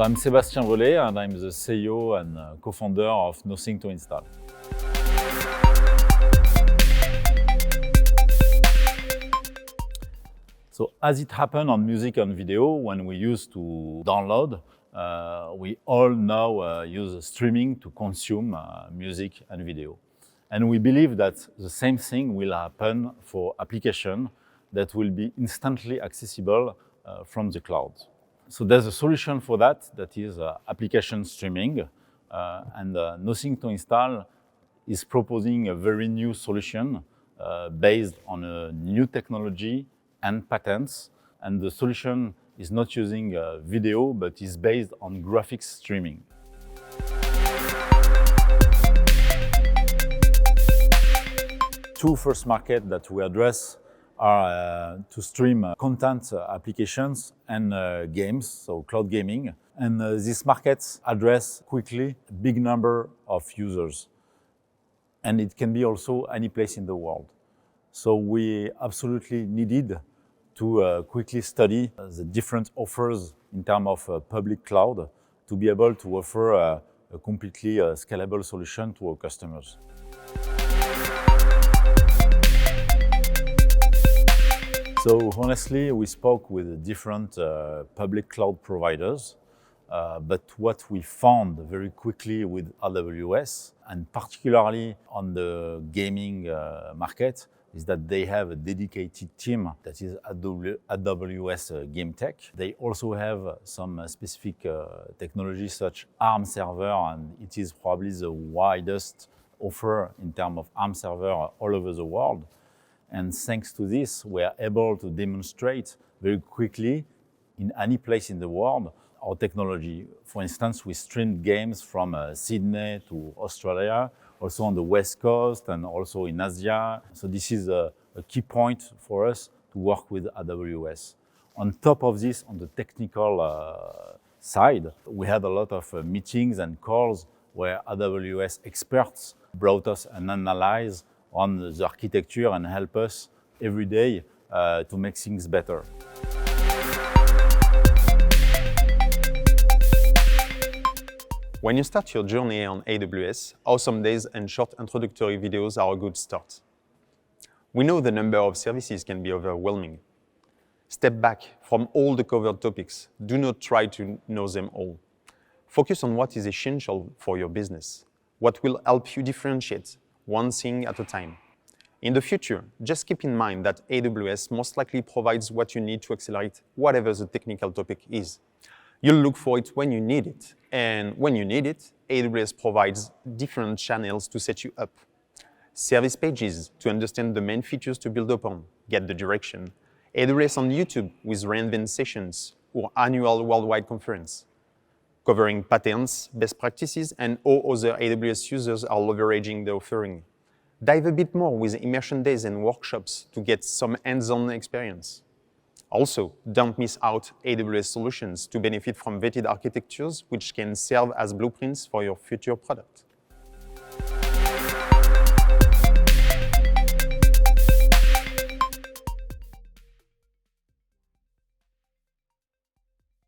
I'm Sébastien Brulé and I'm the CEO and co-founder of Nothing to Install. So as it happened on music and video, when we used to download, we all now use streaming to consume music and video. And we believe that the same thing will happen for applications that will be instantly accessible from the cloud. So there's a solution for that is application streaming. And Nothing to Install is proposing a very new solution based on a new technology and patents. And the solution is not using video, but is based on graphics streaming. Two first markets that we address are to stream content applications and games, so cloud gaming. And these markets address quickly a big number of users. And it can be also any place in the world. So we absolutely needed to quickly study the different offers in terms of public cloud to be able to offer a completely scalable solution to our customers. So honestly, we spoke with different public cloud providers, but what we found very quickly with AWS, and particularly on the gaming market, is that they have a dedicated team that is AWS Game Tech. They also have some specific technologies such ARM server, and it is probably the widest offer in terms of ARM server all over the world. And thanks to this, we are able to demonstrate very quickly in any place in the world our technology. For instance, we streamed games from Sydney to Australia, also on the West Coast and also in Asia. So this is a key point for us to work with AWS. On top of this, on the technical side, we had a lot of meetings and calls where AWS experts brought us an analysis on the architecture and help us every day to make things better. When you start your journey on AWS, AWSome Days and short introductory videos are a good start. We know the number of services can be overwhelming. Step back from all the covered topics. Do not try to know them all. Focus on what is essential for your business, what will help you differentiate, one thing at a time. In the future, just keep in mind that AWS most likely provides what you need to accelerate whatever the technical topic is. You'll look for it when you need it, and when you need it, AWS provides different channels to set you up. Service Pages to understand the main features to build upon, get the direction. AWS on YouTube with reInvent sessions or annual worldwide conference, covering patterns, best practices, and how other AWS users are leveraging the offering. Dive a bit more with immersion days and workshops to get some hands-on experience. Also, don't miss out AWS Solutions to benefit from vetted architectures which can serve as blueprints for your future product.